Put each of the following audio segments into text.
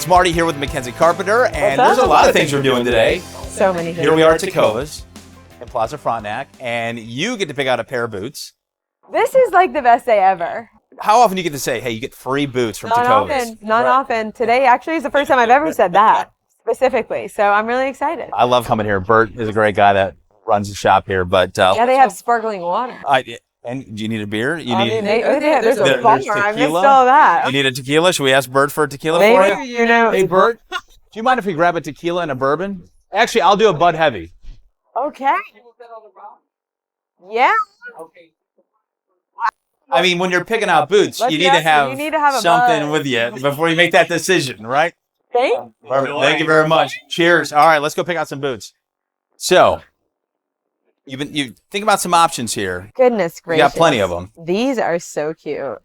It's Marty here with Mackenzie Carpenter, and What's there's up? a lot of things we're doing today. So many things. Here we are at Tecovas in Plaza Frontenac, and you get to pick out a pair of boots. This is like the best day ever. How often do you get to say, hey, you get free boots from Tecovas? Not often. Today actually is the first time I've ever said that specifically, so I'm really excited. I love coming here. Bert is a great guy that runs the shop here, but Yeah, they have sparkling water. and do you need a beer? There's a there's bar. I missed tequila. all that. You need a tequila? Should we ask Bert for a tequila Maybe, for you? you know. Hey, Bert, do you mind if we grab a tequila and a bourbon? Actually, I'll do a Bud Heavy. Okay. Yeah. I mean, when you're picking out boots, you need to have something with you before you make that decision, right? Thank Thank you very much. Cheers. All right, let's go pick out some boots. So, you think about some options here. Goodness gracious. You got plenty of them. These are so cute.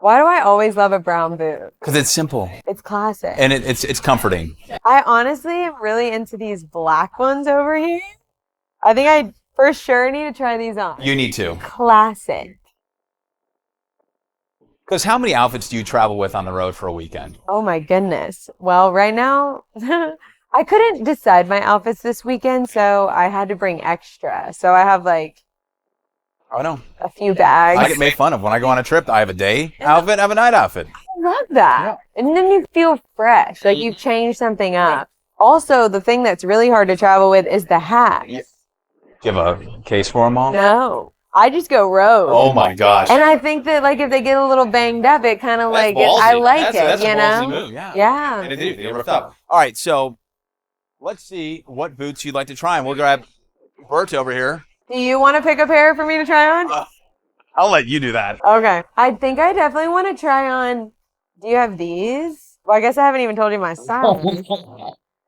Why do I always love a brown boot? Because it's simple. It's classic. And it's comforting. I honestly am really into these black ones over here. I think I for sure need to try these on. You need to. Classic. Because how many outfits do you travel with on the road for a weekend? Oh my goodness. Well, right now, I couldn't decide my outfits this weekend, so I had to bring extra. So I have like I know. a few bags. I get made fun of when I go on a trip. I have a day outfit, I have a night outfit. I love that. And then you feel fresh, like you've changed something up. Also, the thing that's really hard to travel with is the hats. Do you have a case for them all? No. I just go rogue. Oh my gosh. And I think that like if they get a little banged up, it kind of like I like That's it, you a know? ballsy move, yeah. Yeah. And they get ripped up. All right, so let's see what boots you'd like to try, and we'll grab Bert over here. Do you want to pick a pair for me to try on? I'll let you do that. Okay. I think I definitely want to try on. Do you have these? Well, I guess I haven't even told you my size.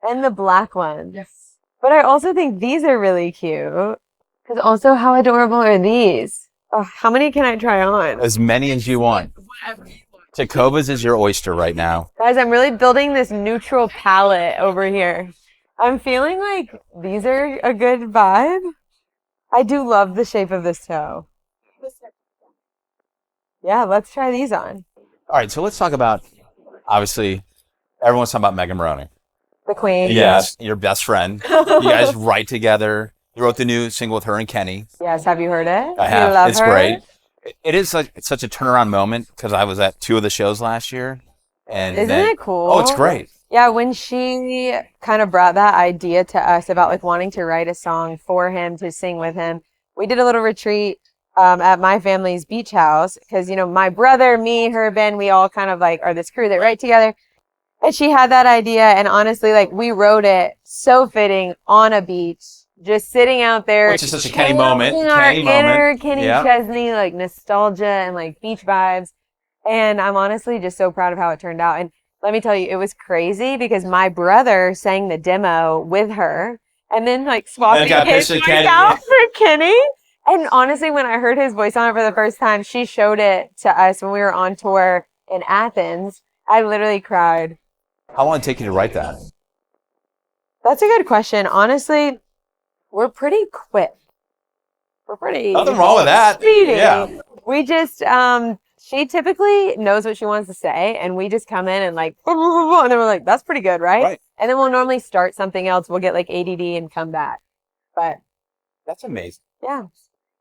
And the black ones. Yes. But I also think these are really cute. Because also, how adorable are these? Oh, how many can I try on? As many as you want. Tecovas is your oyster right now. Guys, I'm really building this neutral palette over here. I'm feeling like these are a good vibe. I do love the shape of this toe. Yeah, let's try these on. All right, so let's talk about, obviously, everyone's talking about Megan Moroney. The queen. Yes, your best friend. You guys write together. You wrote the new single with her and Kenny. Yes, have you heard it? I have. You love It's her? great. It is such a turnaround moment because I was at 2 of the shows last year. And Isn't it cool? Oh, it's great. Yeah, when she kind of brought that idea to us about like wanting to write a song for him to sing with him, we did a little retreat at my family's beach house because, you know, my brother, me, her, Ben, we all kind of like are this crew that write together. And she had that idea, and honestly, like we wrote it so fitting on a beach, just sitting out there. Which is such a Kenny moment. Kenny Chesney, like nostalgia and like beach vibes. And I'm honestly just so proud of how it turned out. And let me tell you, it was crazy because my brother sang the demo with her and then like swapping his voice out for Kenny. And honestly, when I heard his voice on it for the first time, she showed it to us when we were on tour in Athens. I literally cried. How long did it take you to write that? That's a good question. Honestly, we're pretty quick. We're pretty Nothing wrong with that. speedy. Yeah. We just, she typically knows what she wants to say, and we just come in and like, and then we're like, that's pretty good, right? Right. And then we'll normally start something else. We'll get like ADD and come back. But That's amazing. yeah,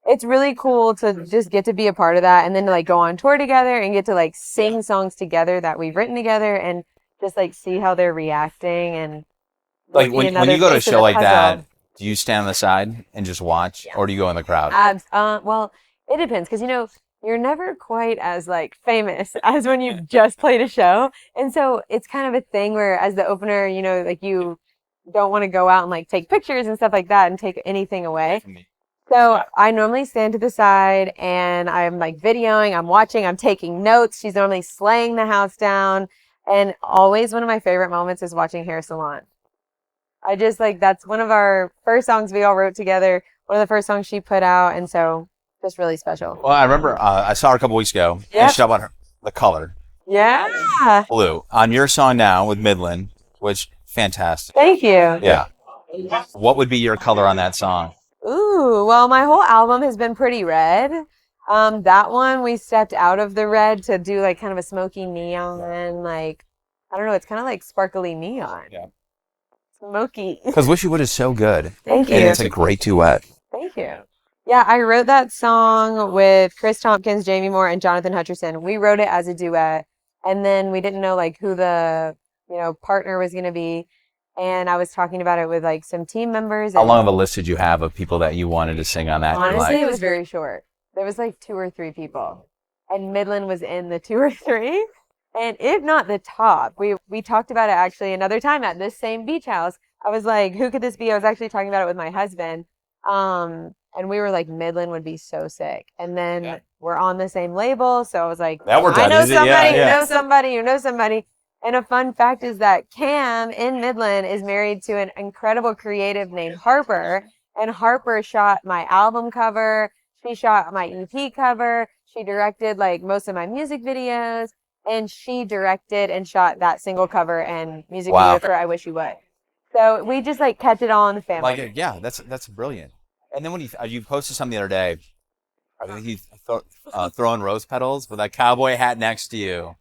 it's really cool to just get to be a part of that and then to like go on tour together and get to like sing songs together that we've written together and just like see how they're reacting. And Like when you go to a show like that, do you stand on the side and just watch, or do you go in the crowd? Well, it depends because, you know, you're never quite as like famous as when you just played a show. And so it's kind of a thing where as the opener, you know, like you don't want to go out and like take pictures and stuff like that and take anything away. So I normally stand to the side and I'm like videoing, I'm watching, I'm taking notes. She's normally slaying the house down. And always one of my favorite moments is watching Hair Salon. I just like, that's one of our first songs we all wrote together. One of the first songs she put out. And so just really special. Well, I remember I saw her a couple weeks ago. Yep. And she talked about the color. Yeah. Blue. On your song now with Midland, which fantastic. Thank you. Yeah. What would be your color on that song? Ooh, well, my whole album has been pretty red. That one we stepped out of the red to do like kind of a smoky neon, like I don't know, it's kind of like sparkly neon. Yeah. Smoky. Because Wish You Would is so good. Thank you. And it's a great duet. Thank you. Yeah, I wrote that song with Chris Tompkins, Jamie Moore, and Jonathan Hutcherson. We wrote it as a duet, and then we didn't know like who the partner was going to be. And I was talking about it with like some team members. How long of a list did you have of people that you wanted to sing on that? Honestly, it was very short. There was like 2 or 3 people, and Midland was in the 2 or 3, and if not the top. We talked about it actually another time at this same beach house. I was like, who could this be? I was actually talking about it with my husband, and we were like, Midland would be so sick. And then we're on the same label, so I was like, that worked I out know easy. somebody, Yeah. you know somebody, you know somebody. And a fun fact is that Cam in Midland is married to an incredible creative named Harper. And Harper shot my album cover. She shot my EP cover. She directed like most of my music videos. And she directed and shot that single cover and music video for I Wish You Would. So we just like kept it all in the family. Like, yeah, that's brilliant. And then when you posted something the other day, I think you throwing rose petals with that cowboy hat next to you.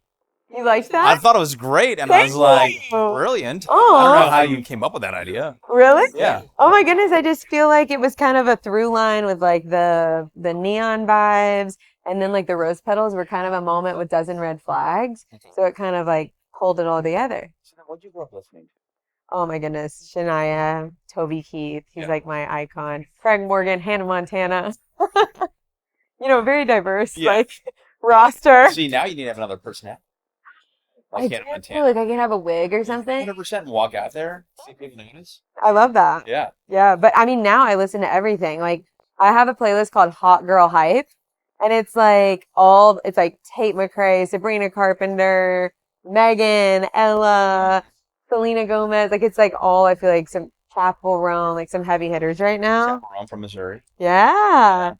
You liked that? I thought it was great, and I was like, brilliant. Oh. I don't know how you came up with that idea. Really? Yeah. Oh my goodness, I just feel like it was kind of a through line with like the neon vibes, and then like the rose petals were kind of a moment with Dozen Red Flags. So it kind of like pulled it all together. What'd you grow up listening to? Oh my goodness. Shania, Toby Keith, he's like my icon. Craig Morgan, Hannah Montana. Very diverse like roster. See, now you need to have another personality. I feel like I can have a wig or something. 100% and walk out there, see if people notice. I love that. Yeah. Yeah, but I mean, now I listen to everything. Like, I have a playlist called Hot Girl Hype, and it's like Tate McRae, Sabrina Carpenter, Megan, Ella, Selena Gomez. Like, it's like all, I feel like, some Chappell Roan, like some heavy hitters right now. Chappell Roan from Missouri. Yeah.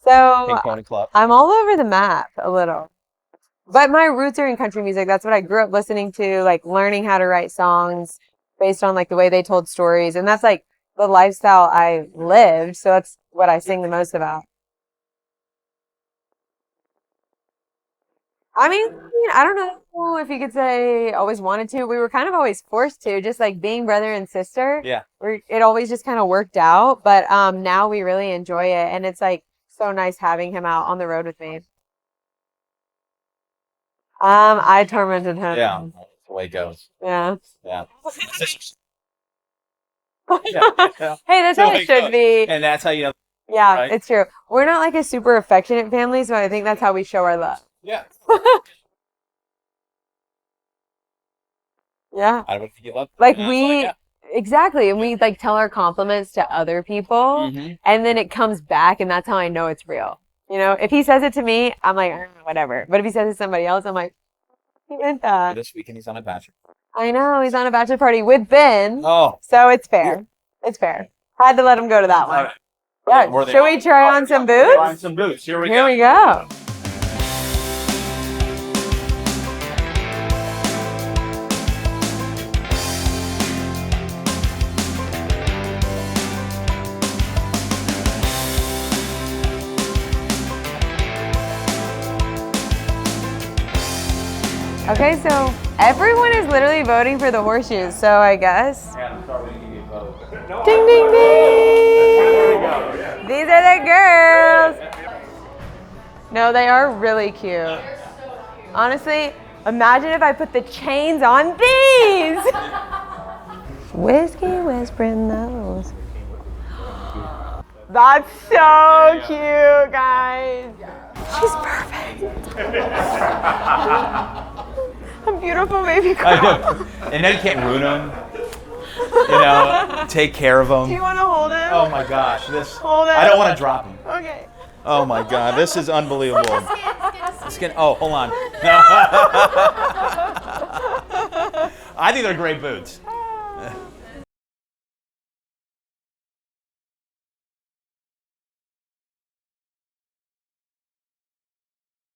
So Pink Pony Club. I'm all over the map a little. But my roots are in country music. That's what I grew up listening to, like learning how to write songs based on like the way they told stories. And that's like the lifestyle I lived. So that's what I sing the most about. I mean, I don't know if you could say always wanted to. We were kind of always forced to, just like being brother and sister. Yeah. It always just kind of worked out. But now we really enjoy it. And it's like so nice having him out on the road with me. I tormented him. Yeah, that's the way it goes. Yeah. Yeah. Hey, that's how it should be. And that's how you know. Yeah, right? It's true. We're not like a super affectionate family, so I think that's how we show our love. Yeah. Yeah. I don't think you love. Like exactly, and we like tell our compliments to other people, and then it comes back, and that's how I know it's real. If he says it to me, I'm like, whatever. But if he says it to somebody else, I'm like, he meant that. This weekend he's on a bachelor. I know, he's on a bachelor party with Ben. Oh. So it's fair. It's fair. Had to let him go to that one. Right. Yeah. Should we try on some boots? Try on some boots. Here we Here we go. Okay, so everyone is literally voting for the horseshoes, so I guess. Yeah, I'm sorry we didn't give you a vote. Ding, ding, ding! These are the girls! No, they are really cute. Honestly, imagine if I put the chains on these! Whiskey whispering those. That's so cute, guys. She's perfect. A beautiful baby girl. I know. And then you can't ruin them. Take care of them. Do you want to hold him? Oh my gosh, Hold him. I don't want to drop him. Okay. Oh my god, this is unbelievable. Oh, hold on. I think they're great boots.